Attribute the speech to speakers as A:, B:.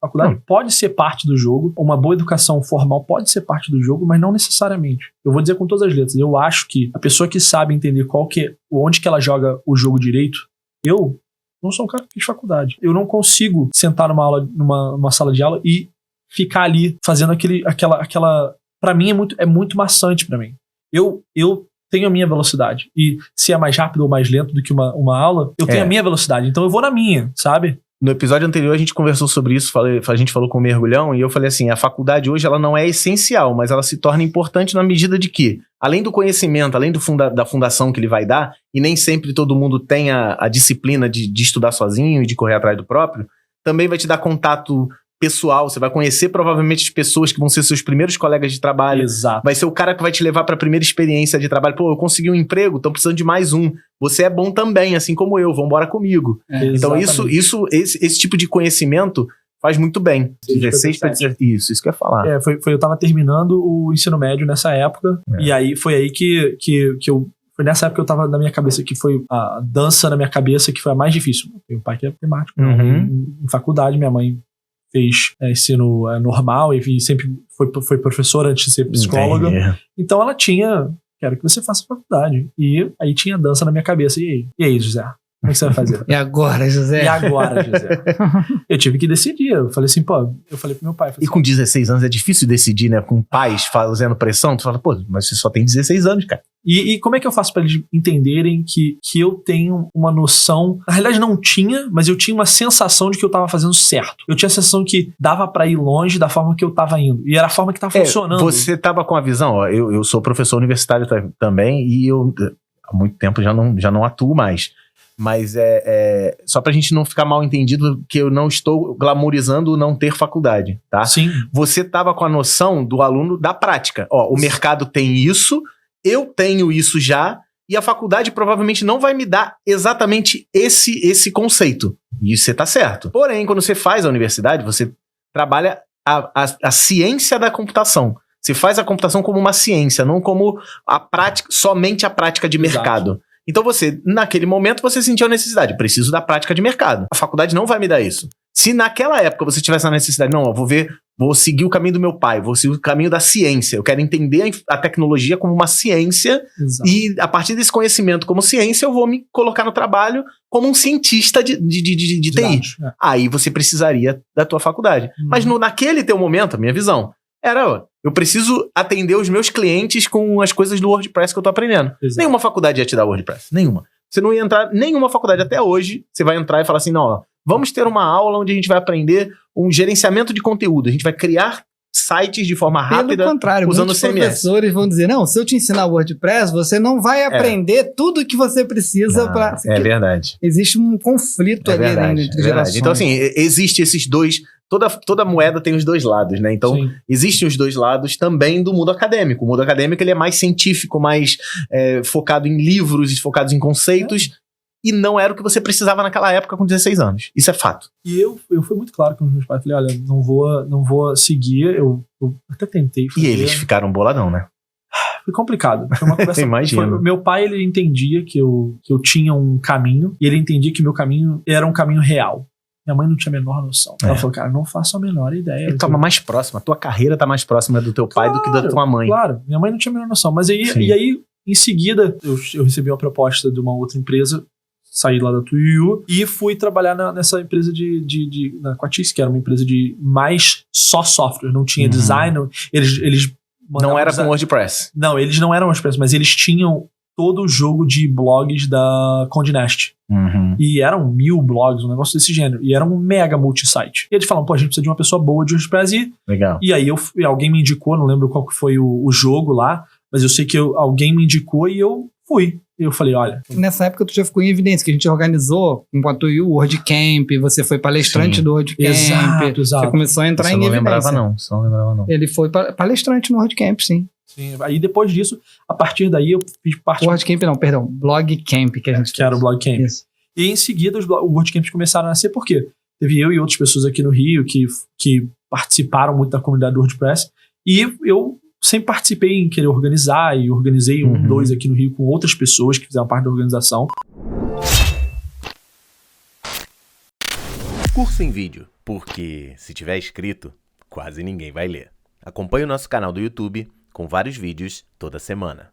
A: Faculdade pode ser parte do jogo, uma boa educação formal pode ser parte do jogo, mas não necessariamente. Eu vou dizer com todas as letras, eu acho que a pessoa que sabe entender onde que ela joga o jogo direito, eu não sou um cara que fiz faculdade. Eu não consigo sentar numa sala de aula e ficar ali fazendo aquela... Pra mim é muito maçante pra mim. Eu tenho a minha velocidade. E se é mais rápido ou mais lento do que uma aula, eu tenho a minha velocidade. Então eu vou na minha, sabe?
B: No episódio anterior a gente conversou sobre isso, a gente falou com o Mergulhão, e eu falei assim, a faculdade hoje ela não é essencial, mas ela se torna importante na medida de que, além do conhecimento, além da fundação que ele vai dar, e nem sempre todo mundo tem a disciplina de estudar sozinho e de correr atrás do próprio, também vai te dar contato pessoal, você vai conhecer provavelmente as pessoas que vão ser seus primeiros colegas de trabalho.
A: Exato.
B: Vai ser o cara que vai te levar para a primeira experiência de trabalho. Pô, eu consegui um emprego, tô precisando de mais um. Você é bom também, assim como eu, vambora comigo. Então esse tipo de conhecimento faz muito bem. 16 para 17. Isso que eu ia falar.
A: Eu tava terminando o ensino médio nessa época, e aí foi aí que eu... Foi nessa época que eu tava na minha cabeça, que foi a dança na minha cabeça, que foi a mais difícil. Meu pai que é matemático, em faculdade, minha mãe fez ensino normal e sempre foi professora antes de ser psicóloga. Então ela tinha, quero que você faça faculdade. E aí tinha dança na minha cabeça. E aí, José? Como é que você vai fazer?
C: E agora, José?
A: Eu tive que decidir. Eu falei assim, eu falei pro meu pai.
B: E com 16 anos é difícil decidir, né? Com pais fazendo pressão, tu fala, mas você só tem 16 anos, cara.
A: E como é que eu faço pra eles entenderem que eu tenho uma noção... Na realidade não tinha, mas eu tinha uma sensação de que eu tava fazendo certo. Eu tinha a sensação que dava pra ir longe da forma que eu tava indo. E era a forma que tava funcionando.
B: Você tava com a visão, ó, eu sou professor universitário também e eu há muito tempo já não atuo mais. Mas só pra gente não ficar mal entendido que eu não estou glamorizando não ter faculdade, tá?
A: Sim.
B: Você tava com a noção do aluno da prática. Ó, o mercado tem isso, eu tenho isso já, e a faculdade provavelmente não vai me dar exatamente esse conceito. E você tá certo. Porém, quando você faz a universidade, você trabalha a ciência da computação. Você faz a computação como uma ciência, não como somente a prática de mercado. Exato. Então naquele momento, você sentiu a necessidade. Preciso da prática de mercado. A faculdade não vai me dar isso. Se naquela época você tivesse a necessidade, não, vou seguir o caminho do meu pai, vou seguir o caminho da ciência. Eu quero entender a tecnologia como uma ciência. Exato. E a partir desse conhecimento como ciência, eu vou me colocar no trabalho como um cientista de TI. Aí você precisaria da tua faculdade. Mas naquele teu momento, a minha visão, eu preciso atender os meus clientes com as coisas do WordPress que eu tô aprendendo. Exato. Nenhuma faculdade ia te dar WordPress. Nenhuma. Você não ia entrar em nenhuma faculdade até hoje. Você vai entrar e falar assim, não, ó, vamos ter uma aula onde a gente vai aprender um gerenciamento de conteúdo. A gente vai criar sites de forma rápida.
C: Pelo contrário,
B: usando
C: muitos
B: CMS.
C: Professores vão dizer, não, se eu te ensinar WordPress, você não vai aprender tudo que você precisa para...
B: É verdade.
C: Existe um conflito ali entre gerações.
B: Então, assim, existe esses dois... Toda moeda tem os dois lados, né? Então, existem os dois lados também do mundo acadêmico. O mundo acadêmico ele é mais científico, mais focado em livros, focados em conceitos, e não era o que você precisava naquela época com 16 anos. Isso é fato.
A: E eu fui muito claro com os meus pais. Falei, olha, não vou seguir. Eu até tentei fazer.
B: E eles ficaram boladão, né?
A: Foi complicado. Foi uma conversa.
B: Imagino.
A: Meu pai, ele entendia que eu tinha um caminho, e ele entendia que meu caminho era um caminho real. Minha mãe não tinha a menor noção. Ela falou, cara, não faço a menor ideia.
B: Ele tava mais próximo. A tua carreira tá mais próxima do teu pai do que da tua mãe.
A: Claro. Minha mãe não tinha a menor noção. Mas aí, em seguida, eu recebi uma proposta de uma outra empresa, saí lá da Tuiu e fui trabalhar nessa empresa na Quatis, que era uma empresa de mais só software. Não tinha design. Eles
B: não era com WordPress.
A: Não, eles não eram WordPress, mas eles tinham todo o jogo de blogs da Condé Nast. E eram 1000 blogs, um negócio desse gênero. E era um mega multisite. E eles falaram, a gente precisa de uma pessoa boa de WordPress.
B: Legal.
A: E aí alguém me indicou, não lembro qual que foi o jogo lá, mas eu sei que alguém me indicou e eu fui. E eu falei, olha...
C: Nessa época tu já ficou em evidência, que a gente organizou enquanto o WordCamp, você foi palestrante do WordCamp.
A: Exato.
C: Você começou a entrar em evidência.
B: Só não lembrava não.
C: Ele foi palestrante no WordCamp, sim.
A: Sim, aí depois disso, a partir daí eu fiz parte...
C: WordCamp não, perdão, BlogCamp que a gente
A: que era o BlogCamp.
C: Isso.
A: E em seguida os WordCamps começaram a nascer, porque teve eu e outras pessoas aqui no Rio que participaram muito da comunidade do WordPress, e eu sempre participei em querer organizar, e organizei dois aqui no Rio com outras pessoas que fizeram parte da organização.
D: Curso em vídeo, porque se tiver escrito, quase ninguém vai ler. Acompanhe o nosso canal do YouTube com vários vídeos toda semana.